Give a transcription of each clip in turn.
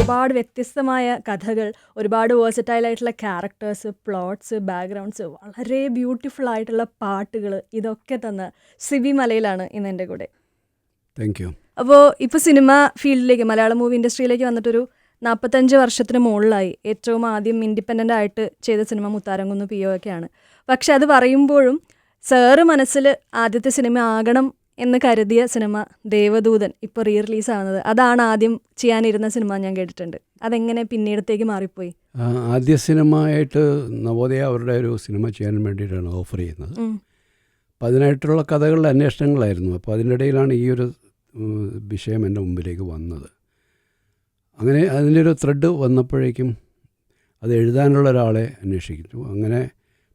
ഒരുപാട് വ്യത്യസ്തമായ കഥകൾ, ഒരുപാട് വേഴ്സറ്റൈൽ ആയിട്ടുള്ള ക്യാരക്ടേഴ്സ്, പ്ലോട്ട്സ്, ബാക്ക്ഗ്രൗണ്ട്സ്, വളരെ ബ്യൂട്ടിഫുൾ ആയിട്ടുള്ള പാട്ടുകൾ, ഇതൊക്കെ തന്ന സിബി മലയിലാണ് ഇന്ന് എൻ്റെ കൂടെ. Thank you. അപ്പോൾ ഇപ്പോൾ സിനിമ ഫീൽഡിലേക്ക്, മലയാളം മൂവി ഇൻഡസ്ട്രിയിലേക്ക് വന്നിട്ടൊരു 45 വർഷത്തിന് മുകളിലായി. ഏറ്റവും ആദ്യം ഇൻഡിപെൻഡൻ്റ് ആയിട്ട് ചെയ്ത സിനിമ മുത്താരംകുന്ന് പി ഒ ഒക്കെയാണ്. പക്ഷെ അത് പറയുമ്പോഴും സാറ് മനസ്സിൽ ആദ്യത്തെ സിനിമ ആകണം എന്ന് കരുതിയ സിനിമ ദേവദൂതൻ ഇപ്പോൾ റിലീസാവുന്നത്, അതാണ് ആദ്യം ചെയ്യാനിരുന്ന സിനിമ ഞാൻ കേട്ടിട്ടുണ്ട്. അതെങ്ങനെ പിന്നീടത്തേക്ക് മാറിപ്പോയി? ആദ്യ സിനിമയായിട്ട് നവോദയ അവരുടെ ഒരു സിനിമ ചെയ്യാൻ വേണ്ടിയിട്ടാണ് ഓഫർ ചെയ്യുന്നത്. അപ്പോൾ അതിനായിട്ടുള്ള കഥകളുടെ അന്വേഷണങ്ങളായിരുന്നു. അപ്പോൾ അതിനിടയിലാണ് ഈ ഒരു വിഷയം എൻ്റെ മുമ്പിലേക്ക് വന്നത്. അങ്ങനെ അതിൻ്റെ ഒരു ത്രെഡ് വന്നപ്പോഴേക്കും അത് എഴുതാനുള്ള ഒരാളെ അന്വേഷിക്കുന്നു. അങ്ങനെ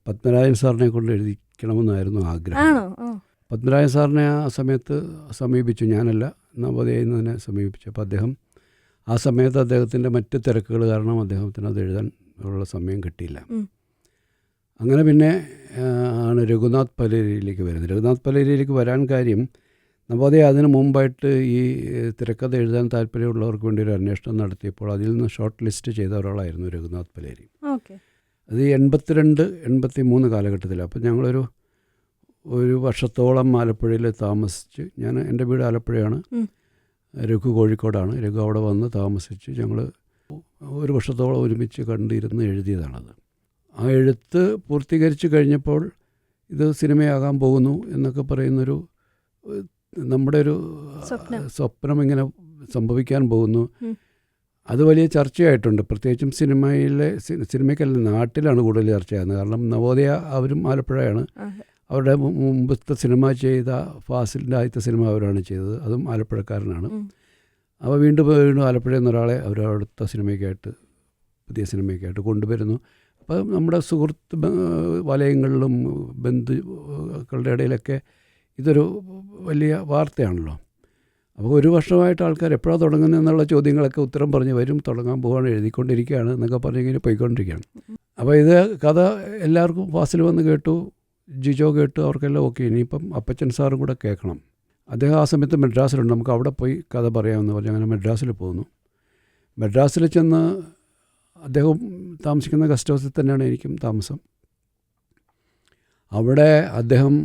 പത്മരാജൻ സാറിനെ കൊണ്ട് എഴുതിക്കണമെന്നായിരുന്നു ആഗ്രഹം. പത്മരാജൻ സാറിനെ ആ സമയത്ത് സമീപിച്ചു, ഞാനല്ല, നവോദയയിൽ നിന്ന് തന്നെ സമീപിച്ചു. അപ്പോൾ അദ്ദേഹം ആ സമയത്ത് അദ്ദേഹത്തിൻ്റെ മറ്റ് തിരക്കുകൾ കാരണം അദ്ദേഹത്തിന് അത് എഴുതാൻ ഉള്ള സമയം കിട്ടിയില്ല. അങ്ങനെ പിന്നെ ആണ് രഘുനാഥ് പലേരിയിലേക്ക് വരുന്നത്. രഘുനാഥ് പലേരിയിലേക്ക് വരാൻ കാര്യം, നവോദയ അതിന് മുമ്പായിട്ട് ഈ തിരക്കഥ എഴുതാൻ താല്പര്യമുള്ളവർക്ക് വേണ്ടി ഒരു അന്വേഷണം നടത്തിയപ്പോൾ അതിൽ നിന്ന് ഷോർട്ട് ലിസ്റ്റ് ചെയ്ത ഒരാളായിരുന്നു രഘുനാഥ് പലേരി. അത് 82-83 കാലഘട്ടത്തിൽ. അപ്പോൾ ഞങ്ങളൊരു വർഷത്തോളം ആലപ്പുഴയിൽ താമസിച്ച്, എൻ്റെ വീട് ആലപ്പുഴയാണ്, രഘു കോഴിക്കോടാണ്. രഘു അവിടെ വന്ന് താമസിച്ച് ഞങ്ങൾ ഒരു വർഷത്തോളം ഒരുമിച്ച് കണ്ടിരുന്ന് എഴുതിയതാണത്. ആ എഴുത്ത് പൂർത്തീകരിച്ച് കഴിഞ്ഞപ്പോൾ ഇത് സിനിമയാകാൻ പോകുന്നു എന്നൊക്കെ പറയുന്നൊരു നമ്മുടെ ഒരു സ്വപ്നം ഇങ്ങനെ സംഭവിക്കാൻ പോകുന്നു. അത് വലിയ ചർച്ചയായിട്ടുണ്ട്. പ്രത്യേകിച്ചും സിനിമയ്ക്കല്ല, നാട്ടിലാണ് കൂടുതൽ ചർച്ചയാകുന്നത്. കാരണം നവോദയ അവരും ആലപ്പുഴയാണ്. അവരുടെ മുമ്പത്തെ സിനിമ ചെയ്ത ഫാസിലിൻ്റെ ആദ്യത്തെ സിനിമ അവരാണ് ചെയ്തത്, അതും ആലപ്പുഴക്കാരനാണ്. അപ്പോൾ വീണ്ടും ആലപ്പുഴയിൽ നിന്നൊരാളെ അവർ അടുത്ത സിനിമയ്ക്കായിട്ട്, പുതിയ സിനിമയ്ക്കായിട്ട് കൊണ്ടുവരുന്നു. അപ്പോൾ നമ്മുടെ സുഹൃത്ത് വലയങ്ങളിലും ബന്ധുക്കളുടെ ഇടയിലൊക്കെ ഇതൊരു വലിയ വാർത്തയാണല്ലോ. അപ്പോൾ ഒരു വർഷമായിട്ട് ആൾക്കാർ എപ്പോഴാണ് തുടങ്ങുന്നത് എന്നുള്ള ചോദ്യങ്ങളൊക്കെ ഉത്തരം പറഞ്ഞ് വരും. തുടങ്ങാൻ പോവുകയാണ്, എഴുതിക്കൊണ്ടിരിക്കുകയാണ് എന്നൊക്കെ പറഞ്ഞിങ്ങനെ പോയിക്കൊണ്ടിരിക്കുകയാണ്. അപ്പോൾ ഇത് കഥ എല്ലാവർക്കും ഫാസിൽ വന്ന് കേട്ടു, ജിജോ കേട്ടു, അവർക്കെല്ലാം ഓക്കെ. ഇനിയിപ്പം അപ്പച്ചൻ സാറും കൂടെ കേൾക്കണം. അദ്ദേഹം ആ സമയത്ത് മദ്രാസിലുണ്ട്, നമുക്ക് അവിടെ പോയി കഥ പറയാമെന്ന് പറഞ്ഞ് അങ്ങനെ മദ്രാസിൽ പോകുന്നു. മദ്രാസിൽ ചെന്ന് അദ്ദേഹം താമസിക്കുന്ന ഗസ്റ്റ് ഹൗസിൽ തന്നെയാണ് എനിക്കും താമസം. അവിടെ അദ്ദേഹം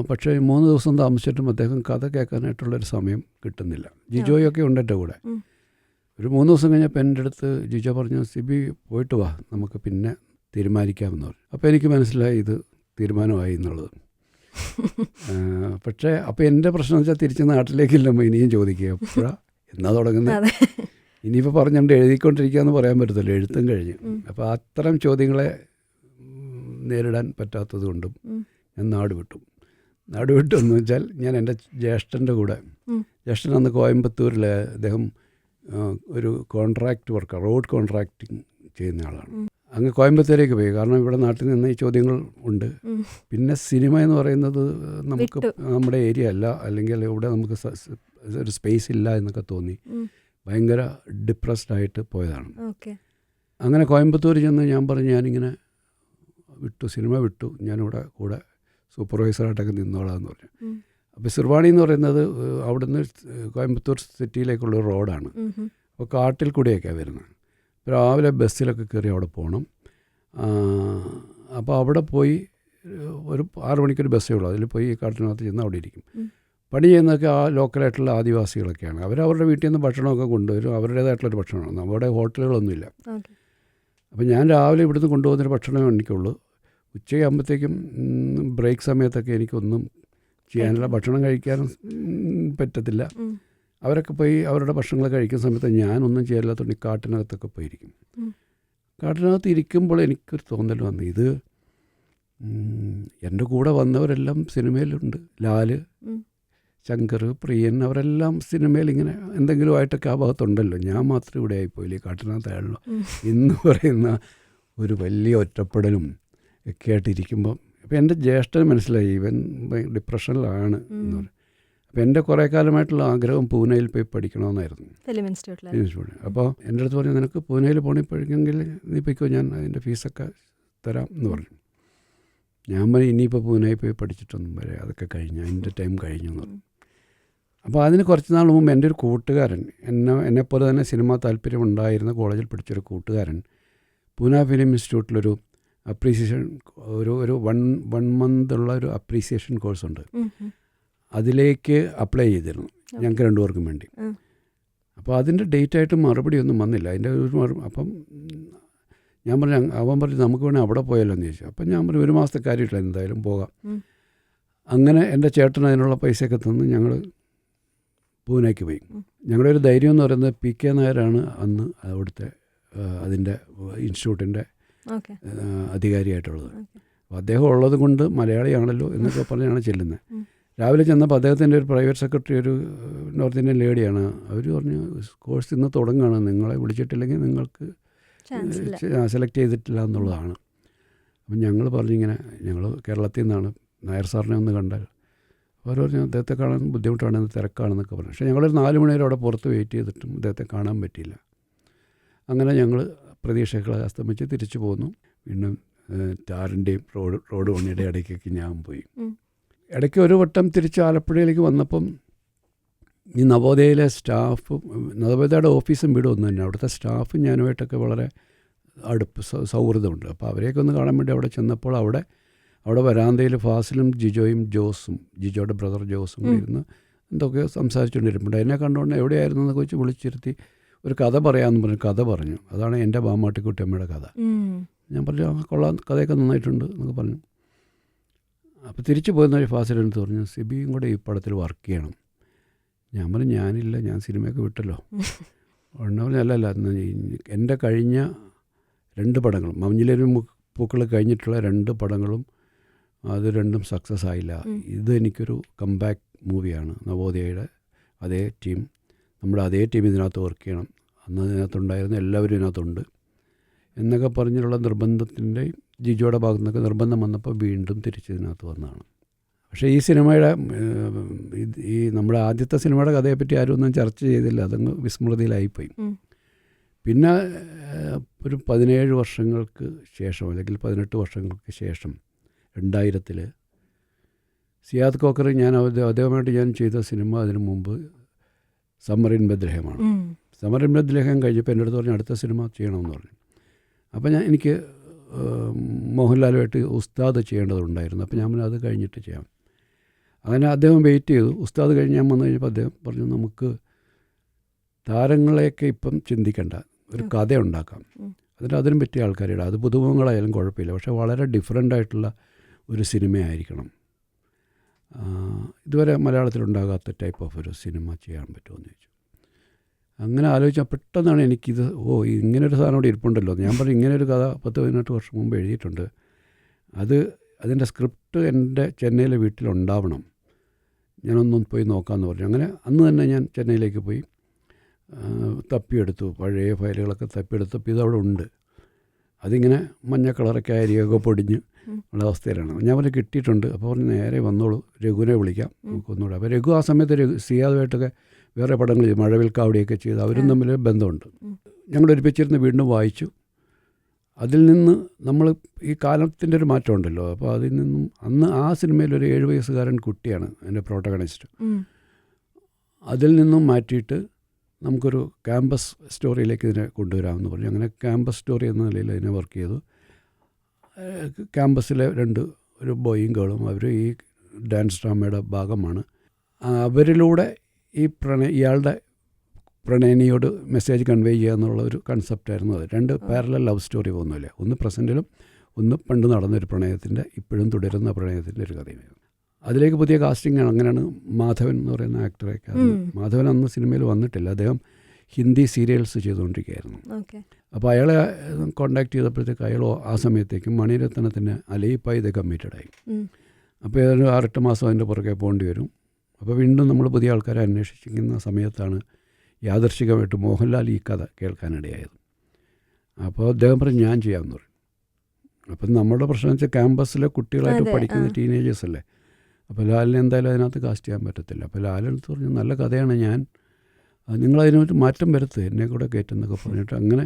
പക്ഷേ 3 ദിവസം താമസിച്ചിട്ടും അദ്ദേഹം കഥ കേൾക്കാനായിട്ടുള്ളൊരു സമയം കിട്ടുന്നില്ല. ജിജോയൊക്കെ ഉണ്ട് എൻ്റെ കൂടെ. ഒരു 3 ദിവസം കഴിഞ്ഞപ്പോൾ എൻ്റെ അടുത്ത് ജിജോ പറഞ്ഞു, സിബി പോയിട്ട് വാ, നമുക്ക് പിന്നെ തീരുമാനിക്കാമെന്ന് പറഞ്ഞു. അപ്പോൾ എനിക്ക് മനസ്സിലായി ഇത് തീരുമാനമായി എന്നുള്ളത്. പക്ഷേ അപ്പോൾ എൻ്റെ പ്രശ്നം വെച്ചാൽ തിരിച്ച് നാട്ടിലേക്കില്ലമ്മ ഇനിയും ചോദിക്കുക, എപ്പോഴാണ് എന്നാ തുടങ്ങുന്നത്, ഇനിയിപ്പോൾ പറഞ്ഞുകൊണ്ട് എഴുതിക്കൊണ്ടിരിക്കുക എന്ന് പറയാൻ പറ്റത്തില്ല, എഴുത്തും കഴിഞ്ഞു. അപ്പോൾ അത്തരം ചോദ്യങ്ങളെ നേരിടാൻ പറ്റാത്തത് കൊണ്ടും ഞാൻ നാട് വിട്ടു എന്ന് വെച്ചാൽ ഞാൻ എൻ്റെ ജ്യേഷ്ഠൻ്റെ കൂടെ, ജ്യേഷ്ഠൻ അന്ന് കോയമ്പത്തൂരിൽ അദ്ദേഹം ഒരു കോൺട്രാക്റ്റ് വർക്ക്, റോഡ് കോൺട്രാക്റ്റിങ് ചെയ്യുന്ന ആളാണ്. അങ്ങ് കോയമ്പത്തൂരേക്ക് പോയി. കാരണം ഇവിടെ നാട്ടിൽ നിന്ന് ഈ ചോദ്യങ്ങൾ ഉണ്ട്. പിന്നെ സിനിമ എന്ന് പറയുന്നത് നമുക്ക് നമ്മുടെ ഏരിയ അല്ല, അല്ലെങ്കിൽ ഇവിടെ നമുക്ക് ഒരു സ്പേസ് ഇല്ല എന്നൊക്കെ തോന്നി ഭയങ്കര ഡിപ്രസ്ഡ് ആയിട്ട് പോയതാണ്. അങ്ങനെ കോയമ്പത്തൂർ ചെന്ന് ഞാൻ പറഞ്ഞു, ഞാനിങ്ങനെ സിനിമ വിട്ടു, ഞാനിവിടെ കൂടെ സൂപ്പർവൈസറായിട്ടൊക്കെ നിന്നോളാമെന്ന് പറഞ്ഞു. അപ്പോൾ സിർവാണി എന്ന് പറയുന്നത് അവിടുന്ന് കോയമ്പത്തൂർ സിറ്റിയിലേക്കുള്ളൊരു റോഡാണ്. അപ്പോൾ കാട്ടിൽ കൂടെയൊക്കെയാണ് വരുന്നത്. രാവിലെ ബസ്സിലൊക്കെ കയറി അവിടെ പോകണം. അപ്പോൾ അവിടെ പോയി ഒരു 6 മണിക്കൊരു ബസ്സേ ഉള്ളൂ. അതിൽ പോയി കാട്ടിനകത്ത് ചെന്ന് അവിടെ ഇരിക്കും. പണി ചെയ്യുന്നതൊക്കെ ആ ലോക്കലായിട്ടുള്ള ആദിവാസികളൊക്കെയാണ്. അവരവരുടെ വീട്ടിൽ നിന്ന് ഭക്ഷണമൊക്കെ കൊണ്ടുവരും, അവരുടേതായിട്ടുള്ളൊരു ഭക്ഷണമാണ്. നമ്മുടെ ഹോട്ടലുകളൊന്നുമില്ല. അപ്പോൾ ഞാൻ രാവിലെ ഇവിടുന്ന് കൊണ്ടുപോകുന്നൊരു ഭക്ഷണമേ എനിക്കുള്ളൂ. ഉച്ചയാകുമ്പോഴത്തേക്കും ബ്രേക്ക് സമയത്തൊക്കെ എനിക്കൊന്നും ചെയ്യാനുള്ള, ഭക്ഷണം കഴിക്കാനും പറ്റത്തില്ല. അവരൊക്കെ പോയി അവരുടെ ഭക്ഷണങ്ങൾ കഴിക്കുന്ന സമയത്ത് ഞാനൊന്നും ചെയ്യാനില്ലാത്തതുകൊണ്ട് കാട്ടിനകത്തൊക്കെ പോയിരിക്കും. കാട്ടിനകത്ത് ഇരിക്കുമ്പോൾ എനിക്കൊരു തോന്നൽ വന്നു, ഇത് എൻ്റെ കൂടെ വന്നവരെല്ലാം സിനിമയിലുണ്ട്. ലാല്, ശങ്കർ, പ്രിയൻ, അവരെല്ലാം സിനിമയിൽ ഇങ്ങനെ എന്തെങ്കിലും ആയിട്ടൊക്കെ ആ ഭാഗത്തുണ്ടല്ലോ. ഞാൻ മാത്രം ഇവിടെ ആയിപ്പോയില്ലേ, കാട്ടിനകത്തായല്ലോ എന്ന് പറയുന്ന ഒരു വലിയ ഒറ്റപ്പെടലും ഒക്കെ ആയിട്ടിരിക്കുമ്പം അപ്പോൾ എൻ്റെ ജ്യേഷ്ഠന് മനസ്സിലായി ഇവൻ ഡിപ്രഷനിലാണ് എന്ന് പറയും. അപ്പോൾ എൻ്റെ കുറേ കാലമായിട്ടുള്ള ആഗ്രഹം പൂനെയിൽ പോയി പഠിക്കണമെന്നായിരുന്നു, ഫിലിം ഇൻസ്റ്റിറ്റ്യൂട്ടിൽ. അപ്പോൾ എൻ്റെ അടുത്ത് പറഞ്ഞു, നിനക്ക് പൂനെയിൽ പോകണമെങ്കിൽ പഠിക്കണമെങ്കിൽ നീ പോയിക്കോ, ഞാൻ അതിൻ്റെ ഫീസൊക്കെ തരാം എന്ന് പറഞ്ഞു. ഞാൻ പറഞ്ഞു, ഇനിയിപ്പോൾ പൂനെയിൽ പോയി പഠിച്ചിട്ടൊന്നും വരെ, അതൊക്കെ കഴിഞ്ഞു, അതിൻ്റെ ടൈം കഴിഞ്ഞു എന്ന് പറഞ്ഞു. അപ്പോൾ അതിന് കുറച്ച് നാൾ മുമ്പ് എൻ്റെ ഒരു കൂട്ടുകാരൻ, എന്നെപ്പോലെ തന്നെ സിനിമ താല്പര്യമുണ്ടായിരുന്ന കോളേജിൽ പഠിച്ചൊരു കൂട്ടുകാരൻ പൂന ഫിലിം ഇൻസ്റ്റിറ്റ്യൂട്ടിലൊരു അപ്രീസിയേഷൻ ഒരു വൺ മന്ത് ഉള്ള ഒരു അപ്രീസിയേഷൻ കോഴ്സുണ്ട്. അതിലേക്ക് അപ്ലൈ ചെയ്തിരുന്നു ഞങ്ങൾക്ക് രണ്ടുപേർക്കും വേണ്ടി. അപ്പോൾ അതിൻ്റെ ഡേറ്റായിട്ട് മറുപടി ഒന്നും വന്നില്ല. അതിൻ്റെ അപ്പം ഞാൻ പറഞ്ഞു, അവൻ പറഞ്ഞു നമുക്ക് വേണേൽ അവിടെ പോയാലോ എന്ന് ചോദിച്ചു. അപ്പം ഞാൻ പറഞ്ഞു 1 മാസത്തെ കാര്യമില്ല, എന്തായാലും പോകാം. അങ്ങനെ എൻ്റെ ചേട്ടൻ അതിനുള്ള പൈസയൊക്കെ തന്ന് ഞങ്ങൾ പൂനെക്ക് പോയി. ഞങ്ങളുടെ ഒരു ധൈര്യം എന്ന് പറയുന്നത് PK നായരാണ് അന്ന് അവിടുത്തെ അതിൻ്റെ ഇൻസ്റ്റിറ്റ്യൂട്ടിൻ്റെ അധികാരിയായിട്ടുള്ളത്. അപ്പോൾ അദ്ദേഹം ഉള്ളത് കൊണ്ട് മലയാളിയാണല്ലോ എന്നൊക്കെ പറഞ്ഞാണ് ചെല്ലുന്നത്. രാവിലെ ചെന്നപ്പോൾ അദ്ദേഹത്തിൻ്റെ ഒരു പ്രൈവറ്റ് സെക്രട്ടറി, ഒരു നോർത്ത് ഇന്ത്യൻ ലേഡിയാണ്. അവർ പറഞ്ഞു കോഴ്സ് ഇന്ന് തുടങ്ങുകയാണ്, നിങ്ങളെ വിളിച്ചിട്ടില്ലെങ്കിൽ നിങ്ങൾക്ക് സെലക്ട് ചെയ്തിട്ടില്ല എന്നുള്ളതാണ്. അപ്പം ഞങ്ങൾ പറഞ്ഞിങ്ങനെ ഞങ്ങൾ കേരളത്തിൽ നിന്നാണ്, നായർ സാറിനെ ഒന്ന് കണ്ടാൽ. അവർ പറഞ്ഞു അദ്ദേഹത്തെ കാണാൻ ബുദ്ധിമുട്ടാണ്, തിരക്കാണെന്നൊക്കെ പറഞ്ഞു. പക്ഷേ ഞങ്ങളൊരു 4 മണി വരെ അവിടെ പുറത്ത് വെയിറ്റ് ചെയ്തിട്ടും അദ്ദേഹത്തെ കാണാൻ പറ്റിയില്ല. അങ്ങനെ ഞങ്ങൾ പ്രതീക്ഷകളെ അസ്തമിച്ച് തിരിച്ചു പോന്നു. വീണ്ടും ടാറിൻ്റെയും റോഡ് പണിയുടെ ഇടയ്ക്കൊക്കെ ഞാൻ പോയി. ഇടയ്ക്ക് ഒരു വട്ടം തിരിച്ച് ആലപ്പുഴയിലേക്ക് വന്നപ്പം ഈ നവോദയയിലെ സ്റ്റാഫ്, നവോദയയുടെ ഓഫീസും വീടും ഒന്നും തന്നെ, അവിടുത്തെ സ്റ്റാഫും ഞാനുമായിട്ടൊക്കെ വളരെ അടുപ്പ് സൗഹൃദമുണ്ട്. അപ്പോൾ അവരെയൊക്കെ ഒന്ന് കാണാൻ വേണ്ടി അവിടെ ചെന്നപ്പോൾ അവിടെ വരാന്തയിൽ ഫാസിലും ജോസും ജിജോയുടെ ബ്രദർ ജോസും ഇരുന്ന് എന്തൊക്കെയോ സംസാരിച്ചുകൊണ്ടിരിപ്പുണ്ട്. എന്നെ കണ്ടുകൊണ്ട് എവിടെയായിരുന്നു എന്നൊക്കെ വെച്ച് വിളിച്ചിരുത്തി ഒരു കഥ പറയാമെന്ന് പറഞ്ഞു. കഥ പറഞ്ഞു. അതാണ് എൻ്റെ ബാമാട്ടിക്കുട്ടിയമ്മയുടെ കഥ. ഞാൻ പറഞ്ഞു കൊള്ളാം, കഥയൊക്കെ നന്നായിട്ടുണ്ട് എന്നൊക്കെ പറഞ്ഞു. അപ്പോൾ തിരിച്ചു പോകുന്ന ഒരു ഫാസിലെടുത്ത് പറഞ്ഞു സിബിയും കൂടെ ഈ പടത്തിൽ വർക്ക് ചെയ്യണം. ഞാൻ പറഞ്ഞു ഞാനില്ല, ഞാൻ സിനിമയൊക്കെ വിട്ടല്ലോ. ഉടനെ പറഞ്ഞു അല്ലല്ല, എൻ്റെ കഴിഞ്ഞ 2 പടങ്ങളും മഞ്ഞിലൊരു പൂക്കൾ കഴിഞ്ഞിട്ടുള്ള 2 പടങ്ങളും അത് രണ്ടും സക്സസ് ആയില്ല. ഇത് എനിക്കൊരു കംബാക്ക് മൂവിയാണ്. നവോദയയുടെ അതേ ടീം, നമ്മുടെ അതേ ടീം ഇതിനകത്ത് വർക്ക് ചെയ്യണം. അന്ന് ഇതിനകത്തുണ്ടായിരുന്ന എല്ലാവരും ഇതിനകത്തുണ്ട് എന്നൊക്കെ പറഞ്ഞിട്ടുള്ള നിർബന്ധത്തിൻ്റെ ജിജോയുടെ ഭാഗത്തു നിന്നൊക്കെ നിർബന്ധം വന്നപ്പോൾ വീണ്ടും തിരിച്ചതിനകത്ത് വന്നതാണ്. പക്ഷേ ഈ സിനിമയുടെ ഈ നമ്മുടെ ആദ്യത്തെ സിനിമയുടെ കഥയെപ്പറ്റി ആരും ഒന്നും ചർച്ച ചെയ്തില്ല, അതങ്ങ് വിസ്മൃതിയിലായിപ്പോയി. പിന്നെ ഒരു 17 വർഷങ്ങൾക്ക് ശേഷം അല്ലെങ്കിൽ 18 വർഷങ്ങൾക്ക് ശേഷം 2000 സിയാദ് കോക്കർ അദ്ദേഹമായിട്ട് ഞാൻ ചെയ്ത സിനിമ അതിനു മുമ്പ് സമ്മർ ഇൻ ബത്ലഹേമാണ്. സമ്മർ ഇൻ ബത്ലഹേം കഴിഞ്ഞപ്പോൾ എൻ്റെ അടുത്ത് പറഞ്ഞു അടുത്ത സിനിമ ചെയ്യണമെന്ന് പറഞ്ഞു. അപ്പോൾ എനിക്ക് മോഹൻലാലുമായിട്ട് ഉസ്താദ് ചെയ്യേണ്ടതുണ്ടായിരുന്നു. അപ്പോൾ ഞാൻ അത് കഴിഞ്ഞിട്ട് ചെയ്യാം. അങ്ങനെ അദ്ദേഹം വെയിറ്റ് ചെയ്തു. ഉസ്താദ് കഴിഞ്ഞ് ഞാൻ വന്നു കഴിഞ്ഞപ്പോൾ അദ്ദേഹം പറഞ്ഞു നമുക്ക് താരങ്ങളെയൊക്കെ ഇപ്പം ചിന്തിക്കേണ്ട, ഒരു കഥ ഉണ്ടാക്കാം, അതിനും പറ്റിയ ആൾക്കാരിടാം, അത് പുതുമുഖങ്ങളായാലും കുഴപ്പമില്ല, പക്ഷേ വളരെ ഡിഫറൻ്റ് ആയിട്ടുള്ള ഒരു സിനിമയായിരിക്കണം, ഇതുവരെ മലയാളത്തിലുണ്ടാകാത്ത ടൈപ്പ് ഓഫ് ഒരു സിനിമ ചെയ്യാൻ പറ്റുമെന്ന് ചോദിച്ചു. അങ്ങനെ ആലോചിച്ചാൽ പെട്ടെന്നാണ് എനിക്കിത് ഇങ്ങനൊരു സാധനം ഇവിടെ ഇരിപ്പുണ്ടല്ലോ. ഞാൻ പറഞ്ഞു ഇങ്ങനൊരു കഥ 10-18 വർഷം മുമ്പ് എഴുതിയിട്ടുണ്ട്, അതിൻ്റെ സ്ക്രിപ്റ്റ് എൻ്റെ ചെന്നൈയിലെ വീട്ടിലുണ്ടാവണം, ഞാനൊന്നും പോയി നോക്കാമെന്ന് പറഞ്ഞു. അങ്ങനെ അന്ന് തന്നെ ഞാൻ ചെന്നൈയിലേക്ക് പോയി തപ്പിയെടുത്തു, പഴയ ഫയലുകളൊക്കെ തപ്പിയെടുത്തപ്പോൾ ഇതവിടെ ഉണ്ട്. അതിങ്ങനെ മഞ്ഞ കളറൊക്കെ അരിയൊക്കെ പൊടിഞ്ഞ് ഉള്ള അവസ്ഥയിലാണ്. ഞാൻ പറഞ്ഞു കിട്ടിയിട്ടുണ്ട്. അപ്പോൾ പറഞ്ഞ് നേരെ വന്നോളൂ, രഘുവിനെ വിളിക്കാം നമുക്കൊന്നുകൂടെ. അപ്പോൾ രഘു ആ സമയത്ത് സിയാദുമായിട്ടൊക്കെ വേറെ പടങ്ങൾ ചെയ്തു, മഴവിൽക്കാവടിയൊക്കെ ചെയ്ത് അവരും തമ്മിൽ ബന്ധമുണ്ട്. ഞങ്ങൾ ഒരുമിച്ചിരുന്ന് വീണ്ടും വായിച്ചു. അതിൽ നിന്ന് നമ്മൾ ഈ കാലത്തിൻ്റെ ഒരു മാറ്റം ഉണ്ടല്ലോ. അപ്പോൾ അതിൽ നിന്നും അന്ന് ആ സിനിമയിൽ ഒരു 7 വയസ്സുകാരൻ കുട്ടിയാണ് എൻ്റെ പ്രോട്ടഗണിസ്റ്റ്. അതിൽ നിന്നും മാറ്റിയിട്ട് നമുക്കൊരു ക്യാമ്പസ് സ്റ്റോറിയിലേക്ക് ഇതിനെ കൊണ്ടുവരാമെന്ന് പറഞ്ഞു. അങ്ങനെ ക്യാമ്പസ് സ്റ്റോറി എന്ന നിലയിൽ ഇതിനെ വർക്ക് ചെയ്തു. ക്യാമ്പസിലെ ഒരു ബോയും ഗേളും അവർ ഈ ഡാൻസ് ഡ്രാമയുടെ ഭാഗമാണ്. അവരിലൂടെ ഇയാളുടെ പ്രണയിനിയോട് മെസ്സേജ് കൺവേ ചെയ്യുക എന്നുള്ള ഒരു കൺസെപ്റ്റായിരുന്നു അത്. 2 പാരലൽ ലവ് സ്റ്റോറി പോകുന്നില്ല, ഒന്ന് പ്രസൻറ്റിലും ഒന്ന് പണ്ട് നടന്നൊരു പ്രണയത്തിൻ്റെ ഇപ്പോഴും തുടരുന്ന പ്രണയത്തിൻ്റെ ഒരു കഥയും. അതിലേക്ക് പുതിയ കാസ്റ്റിംഗ് ആണ്. അങ്ങനെയാണ് മാധവൻ എന്ന് പറയുന്ന ആക്ടറൊക്കെ. മാധവൻ അന്ന് സിനിമയിൽ വന്നിട്ടില്ല, അദ്ദേഹം ഹിന്ദി സീരിയൽസ് ചെയ്തുകൊണ്ടിരിക്കുകയായിരുന്നു. അപ്പോൾ അയാളെ കോണ്ടാക്ട് ചെയ്തപ്പോഴത്തേക്ക് അയാൾ ആ സമയത്തേക്കും മണിരത്നത്തിന് അലയിപ്പായി ഇത് കമ്മിറ്റഡായി. അപ്പോൾ ഏതൊരു 6-8 മാസം അതിൻ്റെ പുറകെ പോകേണ്ടി വരും. അപ്പോൾ വീണ്ടും നമ്മൾ പുതിയ ആൾക്കാരെ അന്വേഷിക്കുന്ന സമയത്താണ് യാദർശികമായിട്ട് മോഹൻലാൽ ഈ കഥ കേൾക്കാനിടയായത്. അപ്പോൾ അദ്ദേഹം പറഞ്ഞു ഞാൻ ചെയ്യാമെന്ന് പറയും. അപ്പം നമ്മുടെ പ്രശ്നം വെച്ചാൽ ക്യാമ്പസിലെ കുട്ടികളായിട്ട് പഠിക്കുന്ന ടീനേജേഴ്സ് അല്ലേ. അപ്പോൾ ലാലിനെ എന്തായാലും അതിനകത്ത് കാസ്റ്റ് ചെയ്യാൻ പറ്റത്തില്ല. അപ്പോൾ ലാലെടുത്ത് പറഞ്ഞു നല്ല കഥയാണ്, നിങ്ങളതിനൊരു മാറ്റം വരുത്ത്, എന്നെ കൂടെ കയറ്റുന്നൊക്കെ പറഞ്ഞിട്ട് അങ്ങനെ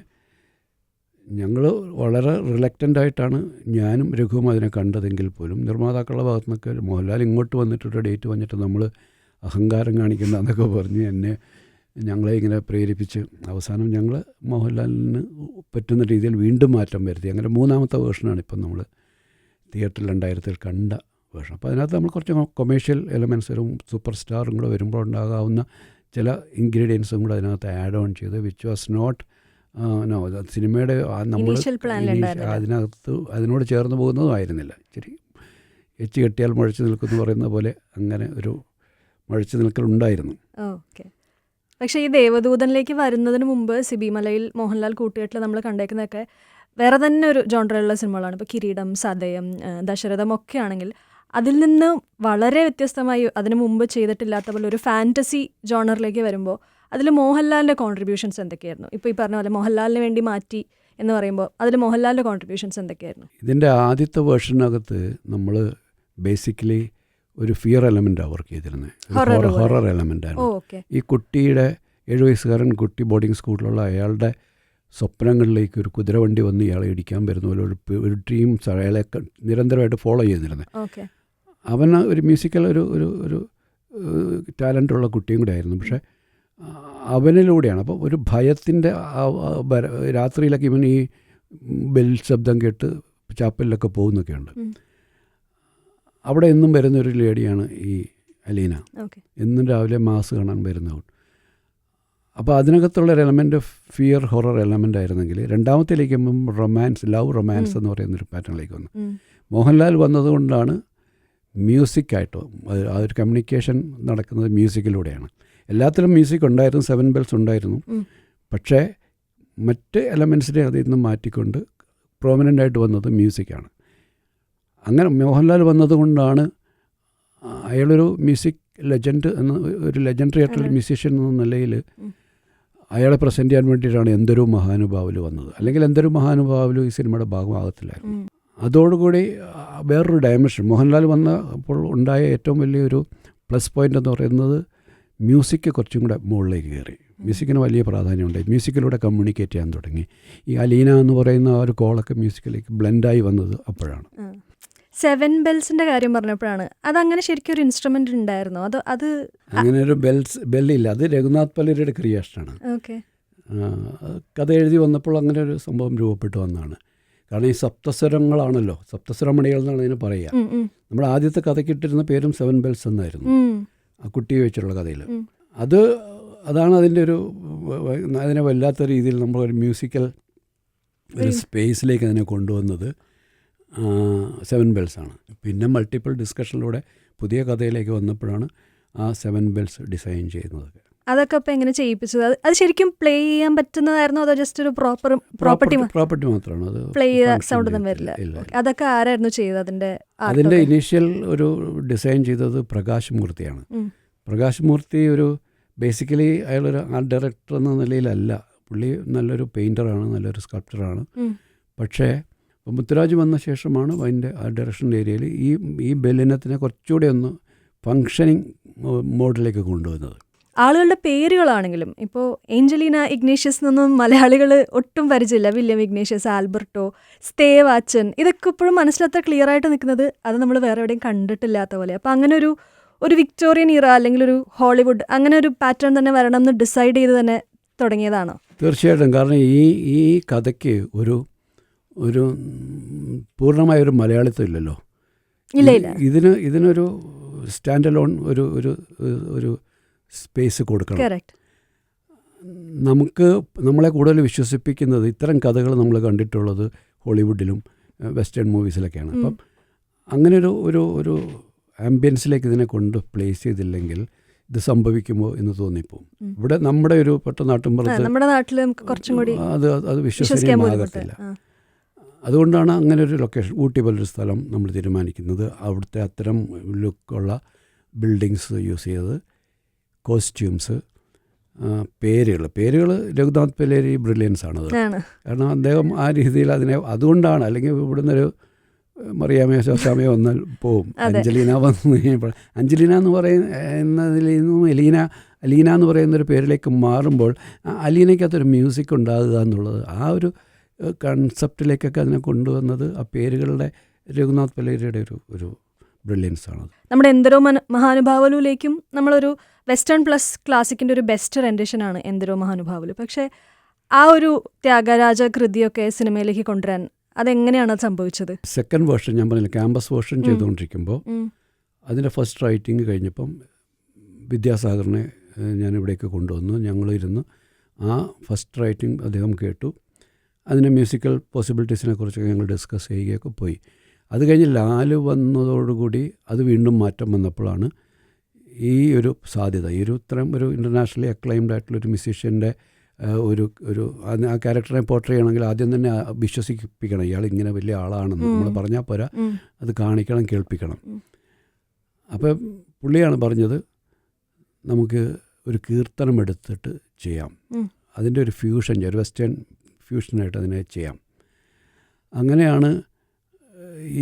ഞങ്ങൾ വളരെ റിലക്റ്റൻ്റായിട്ടാണ് ഞാനും രഘുവും അതിനെ കണ്ടതെങ്കിൽ പോലും നിർമ്മാതാക്കളുടെ ഭാഗത്തു നിന്നൊക്കെ മോഹൻലാൽ ഇങ്ങോട്ട് വന്നിട്ടൊരു ഡേറ്റ് വന്നിട്ട് നമ്മൾ അഹങ്കാരം കാണിക്കുന്ന എന്നൊക്കെ പറഞ്ഞ് ഞങ്ങളെ ഇങ്ങനെ പ്രേരിപ്പിച്ച് അവസാനം ഞങ്ങൾ മോഹൻലാലിന് പറ്റുന്ന രീതിയിൽ വീണ്ടും മാറ്റം വരുത്തി. അങ്ങനെ 3ാമത്തെ വേർഷനാണ് ഇപ്പം നമ്മൾ തിയേറ്ററിൽ 2000 കണ്ട വേർഷൻ. അപ്പോൾ അതിനകത്ത് നമ്മൾ കുറച്ച് കൊമേഴ്ഷ്യൽ എലമെൻറ്റ്സ് ഒരു സൂപ്പർ സ്റ്റാറും കൂടെ വരുമ്പോൾ ഉണ്ടാകാവുന്ന ചില ഇൻഗ്രീഡിയൻസും കൂടെ അതിനകത്ത് ആഡ് ഓൺ ചെയ്ത് വിച്ച് വാസ് നോട്ട് സിനിമയുടെ നമ്മൾ അതിനോട് ചേർന്ന് പോകുന്നതും ആയിരുന്നില്ല. ഇച്ചിരി എച്ച് കെട്ടിയാൽ മുഴച്ചു നിൽക്കുമെന്ന് പറയുന്ന പോലെ അങ്ങനെ ഒരു മുഴച്ചു നിൽക്കലുണ്ടായിരുന്നു. ഓക്കെ. പക്ഷേ ഈ ദേവദൂതനിലേക്ക് വരുന്നതിന് മുമ്പ് സിബി മലയിൽ മോഹൻലാൽ കൂട്ടുകെട്ടിൽ നമ്മൾ കണ്ടേക്കുന്നതൊക്കെ വേറെ തന്നെ ഒരു ജോൺറയിലുള്ള സിനിമകളാണ്. ഇപ്പോൾ കിരീടം, സതയം, ദശരഥം ഒക്കെ ആണെങ്കിൽ അതിൽ നിന്ന് വളരെ വ്യത്യസ്തമായി അതിന് മുമ്പ് ചെയ്തിട്ടില്ലാത്ത പോലെ ഒരു ഫാൻറ്റസി ജോണറിലേക്ക് വരുമ്പോൾ അതിൽ മോഹൻലാലിൻ്റെ കോൺട്രിബ്യൂഷൻസ് എന്തൊക്കെയായിരുന്നു? ഇപ്പോൾ ഈ പറഞ്ഞ പോലെ മോഹൻലാലിന് വേണ്ടി മാറ്റി എന്ന് പറയുമ്പോൾ അതിൽ മോഹൻലാലിൻ്റെ കോൺട്രിബ്യൂഷൻസ് എന്തൊക്കെയായിരുന്നു? ഇതിൻ്റെ ആദ്യത്തെ വേർഷനകത്ത് നമ്മൾ ബേസിക്കലി ഒരു ഫിയർ എലമെൻറ്റാണ് വർക്ക് ചെയ്തിരുന്നത്. ഹൊറർ എലമെൻറ്റായിരുന്നു. ഈ കുട്ടിയുടെ 7 വയസ്സുകാരൻ കുട്ടി ബോർഡിംഗ് സ്കൂളിലുള്ള അയാളുടെ സ്വപ്നങ്ങളിലേക്ക് ഒരു കുതിരവണ്ടി വന്ന് ഇയാളെ ഇടിക്കാൻ വരുന്ന പോലെ ഒരു ഡ്രീംസ് അയാളെ നിരന്തരമായിട്ട് ഫോളോ ചെയ്തിരുന്നത്. അവൻ ഒരു മ്യൂസിക്കൽ ഒരു ടാലൻ്റുള്ള കുട്ടിയും കൂടെ ആയിരുന്നു. പക്ഷേ അവനിലൂടെയാണ്. അപ്പോൾ ഒരു ഭയത്തിൻ്റെ രാത്രിയിലൊക്കെ ഇവൻ ഈ ബെൽ ശബ്ദം കേട്ട് ചാപ്പലിലൊക്കെ പോകുന്നൊക്കെയുണ്ട്. അവിടെ എന്നും വരുന്നൊരു ലേഡിയാണ് ഈ അലീന. എന്നും രാവിലെ മാസ് കാണാൻ വരുന്നവൾ. അപ്പോൾ അതിനകത്തുള്ളൊരു എലമെൻറ്റ് ഫിയർ ഹൊറർ എലമെൻ്റ് ആയിരുന്നെങ്കിൽ രണ്ടാമത്തേലേക്ക് ലവ് റൊമാൻസ് എന്ന് പറയുന്നൊരു പാറ്റേണിലേക്ക് വന്നു. മോഹൻലാൽ വന്നതുകൊണ്ടാണ് മ്യൂസിക്കായിട്ട് ആ ഒരു കമ്മ്യൂണിക്കേഷൻ നടക്കുന്നത് മ്യൂസിക്കിലൂടെയാണ്. എല്ലാത്തിലും മ്യൂസിക് ഉണ്ടായിരുന്നു, 7 bells ഉണ്ടായിരുന്നു. പക്ഷേ മറ്റ് എലമെൻസിനെ അതിൽ നിന്ന് മാറ്റിക്കൊണ്ട് പ്രോമിനൻ്റായിട്ട് വന്നത് മ്യൂസിക്കാണ്. അങ്ങനെ മോഹൻലാൽ വന്നതുകൊണ്ടാണ് അയാളൊരു മ്യൂസിക് ലെജൻഡ് ഒരു ലെജൻഡറി ആയിട്ടുള്ള മ്യൂസീഷ്യൻ എന്ന നിലയിൽ അയാളെ പ്രസൻറ്റ് ചെയ്യാൻ വേണ്ടിയിട്ടാണ് എന്തൊരു മഹാനുഭാവൽ വന്നത്. അല്ലെങ്കിൽ എന്തൊരു മഹാനുഭാവലും ഈ സിനിമയുടെ ഭാഗമാകത്തില്ലായിരുന്നു. അതോടുകൂടി വേറൊരു ഡയമെൻഷൻ മോഹൻലാൽ വന്നപ്പോൾ ഉണ്ടായ ഏറ്റവും വലിയൊരു പ്ലസ് പോയിൻ്റ് എന്ന് പറയുന്നത് മ്യൂസിക് കുറച്ചും കൂടെ മുകളിലേക്ക് കയറി. മ്യൂസിക്കിന് വലിയ പ്രാധാന്യമുണ്ടായി. മ്യൂസിക്കിലൂടെ കമ്മ്യൂണിക്കേറ്റ് ചെയ്യാൻ തുടങ്ങി. ഈ അലീന എന്ന് പറയുന്ന ആ ഒരു കോളൊക്കെ മ്യൂസിക്കിലേക്ക് ബ്ലെൻഡായി വന്നത് അപ്പോഴാണ്. 7 bells കാര്യം പറഞ്ഞപ്പോഴാണ് അതങ്ങനെ ശരിക്കും ഒരു ഇൻസ്ട്രുമെൻ്റ് ഉണ്ടായിരുന്നോ? അത് അങ്ങനെ ഒരു ബെല്ലില്ല. അത് രഘുനാഥ് പലേരിയുടെ ക്രിയേഷനാണ്. കഥ എഴുതി വന്നപ്പോൾ അങ്ങനെ ഒരു സംഭവം രൂപപ്പെട്ടു വന്നതാണ്. കാരണം ഈ സപ്തസ്വരങ്ങളാണല്ലോ, സപ്തസ്വരമണികൾ എന്നാണ് അതിന് പറയുക. നമ്മുടെ ആദ്യത്തെ കഥയ്ക്കിട്ടിരുന്ന പേരും 7 bells എന്നായിരുന്നു, ആ കുട്ടിയെ വെച്ചുള്ള കഥയിൽ. അതാണ് അതിൻ്റെ അതിനെ വല്ലാത്ത രീതിയിൽ നമ്മളൊരു മ്യൂസിക്കൽ ഒരു സ്പേസിലേക്ക് അതിനെ കൊണ്ടുവന്നത് 7 bells ആണ്. പിന്നെ മൾട്ടിപ്പിൾ ഡിസ്കഷനിലൂടെ പുതിയ കഥയിലേക്ക് വന്നപ്പോഴാണ് ആ 7 bells ഡിസൈൻ ചെയ്യുന്നത്. അതൊക്കെ അപ്പോൾ എങ്ങനെ ചെയ്യിപ്പിച്ചത്? അത് ശരിക്കും പ്ലേ ചെയ്യാൻ പറ്റുന്നതായിരുന്നോ അതോ ജസ്റ്റ് ഒരു പ്രോപ്പർട്ടി മാത്രമാണ്? അത് പ്ലേ സൗണ്ട് ഒന്നും വരില്ല. അതൊക്കെ ആരായിരുന്നു ചെയ്തത്? അതിൻ്റെ ഇനീഷ്യൽ ഒരു ഡിസൈൻ ചെയ്തത് പ്രകാശ് മൂർത്തിയാണ്. പ്രകാശ് മൂർത്തി ഒരു ബേസിക്കലി അയാളൊരു ആർട്ട് ഡയറക്ടർ എന്ന നിലയിലല്ല. പുള്ളി നല്ലൊരു പെയിൻറ്ററാണ്, നല്ലൊരു സ്കൾപ്റ്ററാണ്. പക്ഷേ മുത്തുരാജ് വന്ന ശേഷമാണ് അതിൻ്റെ ആ ഡയറക്ഷൻ ഏരിയയിൽ ഈ ബെല്ലിനത്തിനെ കുറച്ചുകൂടെ ഒന്ന് ഫങ്ഷനിങ് മോഡിലേക്ക് കൊണ്ടുവന്നത്. ആളുകളുടെ പേരുകളാണെങ്കിലും ഇപ്പോൾ ഏഞ്ചലീന ഇഗ്നേഷ്യസ് എന്നൊന്നും മലയാളികൾ ഒട്ടും പരിചയമില്ല. വില്യം ഇഗ്നേഷ്യസ്, ആൽബർട്ടോ, സ്റ്റേവ് ആച്ചൻ, ഇതൊക്കെ ഇപ്പോഴും മനസ്സിലത്ര ക്ലിയർ ആയിട്ട് നിൽക്കുന്നത് അത് നമ്മൾ വേറെ എവിടെയും കണ്ടിട്ടില്ലാത്ത പോലെ. അപ്പോൾ അങ്ങനെ ഒരു വിക്ടോറിയൻ ഇറ അല്ലെങ്കിൽ ഒരു ഹോളിവുഡ് അങ്ങനെ ഒരു പാറ്റേൺ തന്നെ വരണം എന്ന് ഡിസൈഡ് ചെയ്ത് തന്നെ തുടങ്ങിയതാണോ? തീർച്ചയായിട്ടും. കാരണം ഈ കഥയ്ക്ക് ഒരു പൂർണ്ണമായൊരു മലയാളിത്വം ഇല്ലല്ലോ. ഇതിനൊരു സ്റ്റാൻഡ് അലോൺ ഒരു സ്പേസ് കൊടുക്കണം. നമ്മളെ കൂടുതൽ വിശ്വസിപ്പിക്കുന്നത് ഇത്തരം കഥകൾ നമ്മൾ കണ്ടിട്ടുള്ളത് ഹോളിവുഡിലും വെസ്റ്റേൺ മൂവീസിലൊക്കെയാണ്. അപ്പം അങ്ങനെ ഒരു ആംബിയൻസിലേക്ക് ഇതിനെ കൊണ്ട് പ്ലേസ് ചെയ്തില്ലെങ്കിൽ ഇത് സംഭവിക്കുമോ എന്ന് തോന്നിപ്പോവും. ഇവിടെ നമ്മുടെ ഒരു നാട്ടിൽ അത് വിശ്വസനീയമാകത്തില്ല. അതുകൊണ്ടാണ് അങ്ങനെ ഒരു ലൊക്കേഷൻ ഊട്ടി പോലൊരു സ്ഥലം നമ്മൾ തീരുമാനിക്കുന്നത്. അവിടുത്തെ അത്തരം ലുക്കുള്ള ബിൽഡിങ്സ് യൂസ് ചെയ്തത്, കോസ്റ്റ്യൂംസ്, പേരുകൾ രഘുനാഥ് പലേരി ബ്രില്യൻസ് ആണത്. കാരണം അദ്ദേഹം ആ രീതിയിൽ അതുകൊണ്ടാണ്. അല്ലെങ്കിൽ ഇവിടുന്നൊരു മറിയാമയോ ശോശാമയോ വന്നാൽ പോവും. അഞ്ജലീന വന്നു കഴിഞ്ഞപ്പോൾ അഞ്ജലീന എന്ന് പറയുന്നതിൽ നിന്നും അലീന എന്ന് പറയുന്നൊരു പേരിലേക്ക് മാറുമ്പോൾ അലീനയ്ക്കകത്തൊരു മ്യൂസിക് ഉണ്ടാകുക എന്നുള്ളത് ആ ഒരു കൺസെപ്റ്റിലേക്കൊക്കെ അതിനെ കൊണ്ടുവന്നത് ആ പേരുകളുടെ രഘുനാഥ് പലേരിയുടെ ഒരു ബ്രില്യൻസ് ആണ്. നമ്മുടെ എന്ദരോ മഹാനുഭാവലുവിലേക്കും നമ്മളൊരു വെസ്റ്റേൺ പ്ലസ് ക്ലാസിക്കിൻ്റെ ഒരു ബെസ്റ്റ് റെൻഡിഷനാണ് എന്ദരോ മഹാനുഭാവലു. പക്ഷേ ആ ഒരു ത്യാഗരാജ കൃതിയൊക്കെ സിനിമയിലേക്ക് കൊണ്ടുവരാൻ അതെങ്ങനെയാണ് അത് സംഭവിച്ചത്? സെക്കൻഡ് വേർഷൻ ഞാൻ പറഞ്ഞില്ല, ക്യാമ്പസ് വേർഷൻ ചെയ്തുകൊണ്ടിരിക്കുമ്പോൾ അതിൻ്റെ ഫസ്റ്റ് റൈറ്റിംഗ് കഴിഞ്ഞപ്പം വിദ്യാസാഗറിനെ ഞാനിവിടേക്ക് കൊണ്ടുവന്നു. ഞങ്ങളിരുന്ന് ആ ഫസ്റ്റ് റൈറ്റിംഗ് അദ്ദേഹം കേട്ടു. അതിൻ്റെ മ്യൂസിക്കൽ പോസിബിലിറ്റീസിനെ കുറിച്ചൊക്കെ ഞങ്ങൾ ഡിസ്കസ് ചെയ്യുകയൊക്കെ പോയി. അത് കഴിഞ്ഞ് ലാല് വന്നതോടുകൂടി അത് വീണ്ടും മാറ്റം വന്നപ്പോഴാണ് ഈ ഒരു സാധ്യത, ഈ ഒരു ഇത്രയും ഒരു ഇൻ്റർനാഷണലി അക്ലൈംഡ് ആയിട്ടുള്ളൊരു മ്യൂസീഷ്യൻ്റെ ഒരു ആ ക്യാരക്ടറെ പോർട്രേ ചെയ്യണമെങ്കിൽ ആദ്യം തന്നെ വിശ്വസിപ്പിക്കണം ഇയാൾ ഇങ്ങനെ വലിയ ആളാണെന്ന്. നമ്മൾ പറഞ്ഞാൽ പോരാ, അത് കാണിക്കണം, കേൾപ്പിക്കണം. അപ്പം പുള്ളിയാണ് പറഞ്ഞത് നമുക്ക് ഒരു കീർത്തനം എടുത്തിട്ട് ചെയ്യാം, അതിൻ്റെ ഒരു ഫ്യൂഷൻ, ഒരു വെസ്റ്റേൺ ഫ്യൂഷനായിട്ട് അതിനെ ചെയ്യാം. അങ്ങനെയാണ്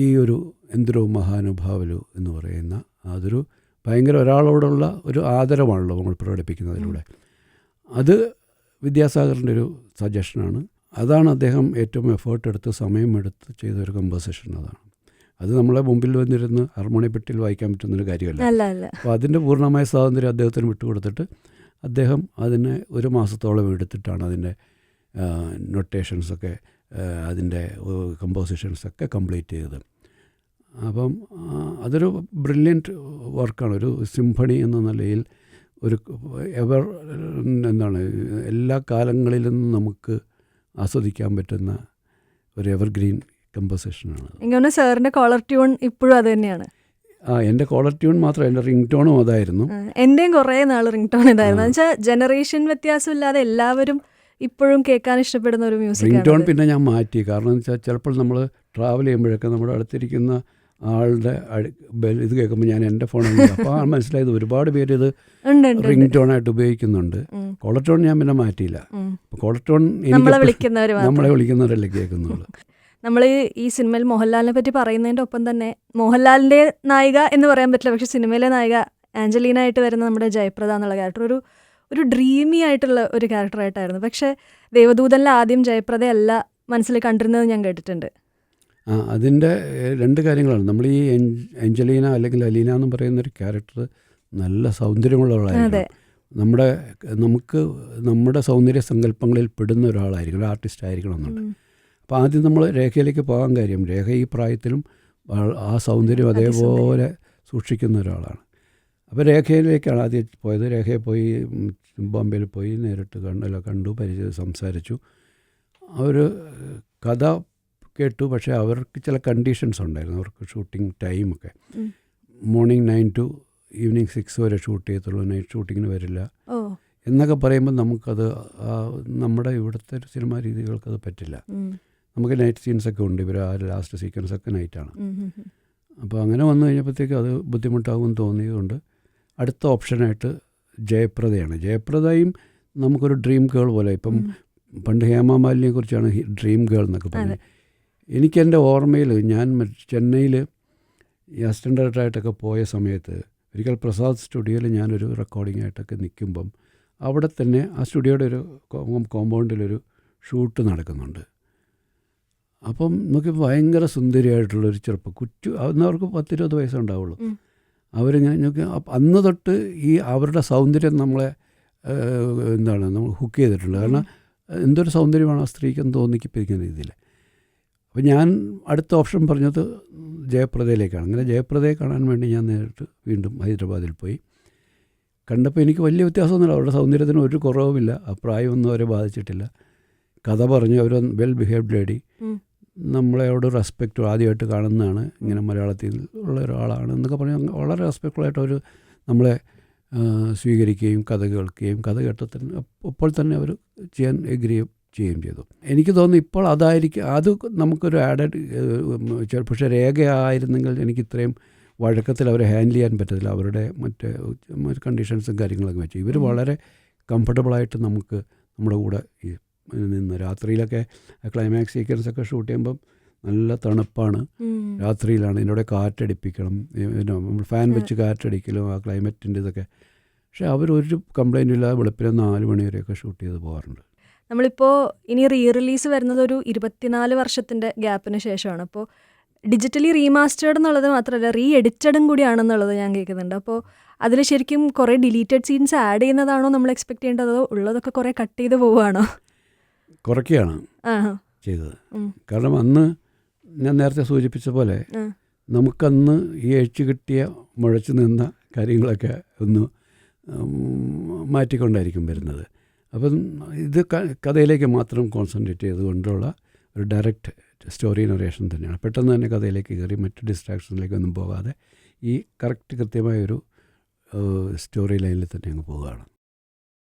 ഈ ഒരു എന്ദരോ മഹാനുഭാവലു എന്ന് പറയുന്ന അതൊരു ഭയങ്കര ഒരാളോടുള്ള ഒരു ആദരവാണല്ലോ നമ്മൾ പ്രകടിപ്പിക്കുന്നതിലൂടെ. അത് വിദ്യാസാഗറിൻ്റെ ഒരു സജഷനാണ്. അതാണ് അദ്ദേഹം ഏറ്റവും എഫേർട്ട് എടുത്ത് സമയമെടുത്ത് ചെയ്തൊരു കമ്പോസിഷൻ. അത് നമ്മളെ മുമ്പിൽ വന്നിരുന്ന് ഹാർമോണിയപ്പെട്ടിൽ വായിക്കാൻ പറ്റുന്നൊരു കാര്യമല്ല. അപ്പോൾ അതിൻ്റെ പൂർണ്ണമായ സ്വാതന്ത്ര്യം അദ്ദേഹത്തിന് വിട്ടുകൊടുത്തിട്ട് അദ്ദേഹം അതിനെ ഒരു മാസത്തോളം എടുത്തിട്ടാണ് അതിൻ്റെ നൊട്ടേഷൻസൊക്കെ അതിൻ്റെ കമ്പോസിഷൻസൊക്കെ കംപ്ലീറ്റ് ചെയ്തത്. അപ്പം അതൊരു ബ്രില്യൻറ്റ് വർക്കാണ്. ഒരു സിംഫണി എന്ന നിലയിൽ ഒരു എല്ലാ കാലങ്ങളിലും നമുക്ക് ആസ്വദിക്കാൻ പറ്റുന്ന ഒരു എവർഗ്രീൻ കമ്പോസിഷനാണ്. എനിക്ക് സാറിൻ്റെ കോളർ ട്യൂൺ ഇപ്പോഴും അത് തന്നെയാണ്. എൻ്റെ കോളർ ട്യൂൺ മാത്രമല്ല, എൻ്റെ റിംഗ് ടോണും അതായിരുന്നു. എൻ്റെയും കുറേ നാൾ റിംഗ് ടോൺ ഇതായിരുന്നു. എന്ന് വെച്ചാൽ ജനറേഷൻ വ്യത്യാസമില്ലാതെ എല്ലാവരും ഇപ്പോഴും കേൾക്കാൻ ഇഷ്ടപ്പെടുന്ന ഒരു മ്യൂസിക്. റിംഗ് ടോൺ പിന്നെ ഞാൻ മാറ്റി. കാരണം എന്ന് വെച്ചാൽ ചിലപ്പോൾ നമ്മൾ ട്രാവൽ ചെയ്യുമ്പോഴൊക്കെ നമ്മുടെ അടുത്തിരിക്കുന്ന ആളുടെ ഇത് കേൾക്കുമ്പോൾ ഞാൻ എൻ്റെ ഫോണിൽ അപ്പോൾ ആ മനസ്സിലായത് ഒരുപാട് പേര് ഇത് റിംഗ് ടോണായിട്ട് ഉപയോഗിക്കുന്നുണ്ട്. കോളർ ടോൺ ഞാൻ പിന്നെ മാറ്റിയില്ല. അപ്പോൾ കോളർ ടോൺ നമ്മളെ വിളിക്കുന്നവരല്ലേ കേൾക്കുന്നുള്ളൂ. നമ്മൾ ഈ സിനിമയിൽ മോഹൻലാലിനെ പറ്റി പറയുന്നതിൻ്റെ ഒപ്പം തന്നെ മോഹൻലാലിൻ്റെ നായിക എന്ന് പറയാൻ പറ്റില്ല, പക്ഷേ സിനിമയിലെ നായിക ആഞ്ചലീന ആയിട്ട് വരുന്ന നമ്മുടെ ജയപ്രദ എന്നുള്ള ക്യാരക്ടർ ഒരു ഡ്രീമി ആയിട്ടുള്ള ഒരു ക്യാരക്ടറായിട്ടായിരുന്നു. പക്ഷേ ദേവദൂതനിൽ ആദ്യം ജയപ്രദയല്ല മനസ്സിൽ കണ്ടിരുന്നത് ഞാൻ കേട്ടിട്ടുണ്ട്. അതിൻ്റെ രണ്ട് കാര്യങ്ങളാണ്. നമ്മൾ ഈ ആഞ്ചലീന അല്ലെങ്കിൽ അലീന എന്ന് പറയുന്നൊരു ക്യാരക്ടർ നല്ല സൗന്ദര്യമുള്ളവളായിരിക്കും. നമ്മുടെ സൗന്ദര്യ സങ്കല്പങ്ങളിൽ പെടുന്ന ഒരാളായിരിക്കണം, ആർട്ടിസ്റ്റ് ആയിരിക്കണം എന്നുണ്ട്. അപ്പോൾ ആദ്യം നമ്മൾ രേഖയിലേക്ക് പോകാൻ കാര്യം, രേഖ ഈ പ്രായത്തിലും ആ സൗന്ദര്യം അതേപോലെ സൂക്ഷിക്കുന്ന ഒരാളാണ്. അപ്പോൾ രേഖയിലേക്കാണ് ആദ്യം പോയത്. രേഖയിൽ പോയി ബോംബെയിൽ പോയി നേരിട്ട് കണ്ടു, സംസാരിച്ചു. അവർ കഥ കേട്ടു. പക്ഷേ അവർക്ക് ചില കണ്ടീഷൻസ് ഉണ്ടായിരുന്നു. അവർക്ക് ഷൂട്ടിംഗ് ടൈമൊക്കെ മോർണിംഗ് 9 to ഈവനിങ് 6 വരെ ഷൂട്ട് ചെയ്യത്തുള്ളൂ, നൈറ്റ് ഷൂട്ടിങ്ങിന് വരില്ല എന്നൊക്കെ പറയുമ്പോൾ നമുക്കത് നമ്മുടെ ഇവിടുത്തെ സിനിമാ രീതികൾക്കത് പറ്റില്ല. നമുക്ക് നൈറ്റ് സീൻസൊക്കെ ഉണ്ട്. ഇവർ ആ ലാസ്റ്റ് സീക്വൻസൊക്കെ നൈറ്റാണ്. അപ്പോൾ അങ്ങനെ വന്നു കഴിഞ്ഞപ്പോഴത്തേക്കും അത് ബുദ്ധിമുട്ടാകുമെന്ന് തോന്നിയതുകൊണ്ട് അടുത്ത ഓപ്ഷനായിട്ട് ജയപ്രദയാണ്. ജയപ്രദയും നമുക്കൊരു ഡ്രീം ഗേൾ പോലെ. ഇപ്പം പണ്ട് ഹേമാമാലിനിയെ കുറിച്ചാണ് ഡ്രീം ഗേൾ എന്നൊക്കെ പറഞ്ഞത്. എനിക്കെൻ്റെ ഓർമ്മയിൽ ഞാൻ ചെന്നൈയിൽ അസിസ്റ്റൻ്റ് ഡയറക്ടറായിട്ടൊക്കെ പോയ സമയത്ത് ഒരിക്കൽ പ്രസാദ് സ്റ്റുഡിയോയിൽ ഞാനൊരു റെക്കോർഡിംഗ് ആയിട്ടൊക്കെ നിൽക്കുമ്പം അവിടെ തന്നെ ആ സ്റ്റുഡിയോയുടെ ഒരു കോമ്പൗണ്ടിലൊരു ഷൂട്ട് നടക്കുന്നുണ്ട്. അപ്പം നമുക്ക് ഭയങ്കര സുന്ദരിയായിട്ടുള്ളൊരു ചെറുപ്പം അന്നവർക്ക് 10-20 വയസ്സുണ്ടാവുള്ളൂ. അവരിങ്ങനെ അന്ന് തൊട്ട് ഈ അവരുടെ സൗന്ദര്യം നമ്മളെ നമ്മൾ ഹുക്ക് ചെയ്തിട്ടുണ്ട്. കാരണം എന്തൊരു സൗന്ദര്യമാണ് ആ സ്ത്രീക്കെന്ന് തോന്നിപ്പിക്കുന്ന രീതിയിൽ. അപ്പോൾ ഞാൻ അടുത്ത ഓപ്ഷൻ പറഞ്ഞത് ജയപ്രദയിലേക്കാണ്. അങ്ങനെ ജയപ്രദയെ കാണാൻ വേണ്ടി ഞാൻ നേരിട്ട് വീണ്ടും ഹൈദരാബാദിൽ പോയി. കണ്ടപ്പോൾ എനിക്ക് വലിയ വ്യത്യാസമൊന്നുമില്ല. അവരുടെ സൗന്ദര്യത്തിന് ഒരു കുറവുമില്ല. ആ പ്രായമൊന്നും അവരെ ബാധിച്ചിട്ടില്ല. കഥ പറഞ്ഞു. അവർ വെൽ ബിഹേവ്ഡ് ലേഡി. നമ്മളോട് റെസ്പെക്റ്റ് ആദ്യമായിട്ട് കാണുന്നതാണ്, ഇങ്ങനെ മലയാളത്തിൽ ഉള്ള ഒരാളാണ് എന്നൊക്കെ പറഞ്ഞ് വളരെ റെസ്പെക്റ്റ്ഫുള്ളായിട്ട് അവർ നമ്മളെ സ്വീകരിക്കുകയും കഥ കേൾക്കുകയും കഥ കേട്ടത്തിന് അപ്പോൾ തന്നെ അവർ ചെയ്യാൻ എഗ്രിയും ചെയ്യുകയും ചെയ്തു. എനിക്ക് തോന്നുന്നു ഇപ്പോൾ അതായിരിക്കും അത് നമുക്കൊരു ആഡഡ്. പക്ഷേ രേഖയായിരുന്നെങ്കിൽ എനിക്ക് ഇത്രയും വഴക്കത്തിൽ അവരെ ഹാൻഡിൽ ചെയ്യാൻ പറ്റത്തില്ല. അവരുടെ മറ്റ് കണ്ടീഷൻസും കാര്യങ്ങളൊക്കെ വെച്ച് ഇവർ വളരെ കംഫർട്ടബിളായിട്ട് നമുക്ക് നമ്മുടെ കൂടെ നിന്ന് രാത്രിയിലൊക്കെ ക്ലൈമാക്സ് സീക്വൻസൊക്കെ ഷൂട്ട് ചെയ്യുമ്പം നല്ല തണുപ്പാണ്, രാത്രിയിലാണ്. ഇതിൻ്റെ കാറ്റടിപ്പിക്കണം, നമ്മൾ ഫാൻ വെച്ച് കാറ്റടിക്കലും ആ ക്ലൈമറ്റിൻ്റെ ഇതൊക്കെ. പക്ഷേ അവരൊരു കംപ്ലൈൻറ്റും ഇല്ലാതെ വെളുപ്പിനെ 4 മണി വരെയൊക്കെ ഷൂട്ട് ചെയ്ത് പോകാറുണ്ട്. നമ്മളിപ്പോൾ ഇനി റീ റിലീസ് വരുന്നത് ഒരു 24 വർഷത്തിൻ്റെ ഗ്യാപ്പിന് ശേഷമാണ്. അപ്പോൾ ഡിജിറ്റലി റീമാസ്റ്റേർഡ് എന്നുള്ളത് മാത്രമല്ല റീ എഡിറ്റഡും കൂടിയാണെന്നുള്ളത് ഞാൻ കേൾക്കുന്നുണ്ട്. അപ്പോൾ അതിൽ ശരിക്കും കുറേ ഡിലീറ്റഡ് സീൻസ് ആഡ് ചെയ്യുന്നതാണോ നമ്മൾ എക്സ്പെക്ട് ചെയ്യേണ്ടത്, അതോ ഉള്ളതൊക്കെ കുറേ കട്ട് ചെയ്ത് പോവുകയാണോ? കുറയ്ക്കുകയാണ് ചെയ്തത്. കാരണം അന്ന് ഞാൻ നേരത്തെ സൂചിപ്പിച്ച പോലെ നമുക്കന്ന് ഈ എഴുച്ചു കിട്ടിയ മുഴച്ചു നിന്ന കാര്യങ്ങളൊക്കെ ഒന്ന് മാറ്റിക്കൊണ്ടായിരിക്കും വരുന്നത്. അപ്പം ഇത് കഥയിലേക്ക് മാത്രം കോൺസെൻട്രേറ്റ് ചെയ്തുകൊണ്ടുള്ള ഒരു ഡയറക്റ്റ് സ്റ്റോറി നറേഷൻ തന്നെയാണ്. പെട്ടെന്ന് തന്നെ കഥയിലേക്ക് കയറി മറ്റ് ഡിസ്ട്രാക്ഷനിലേക്കൊന്നും പോകാതെ ഈ കൃത്യമായൊരു സ്റ്റോറി ലൈനിൽ തന്നെ അങ്ങ് പോവുകയാണ്.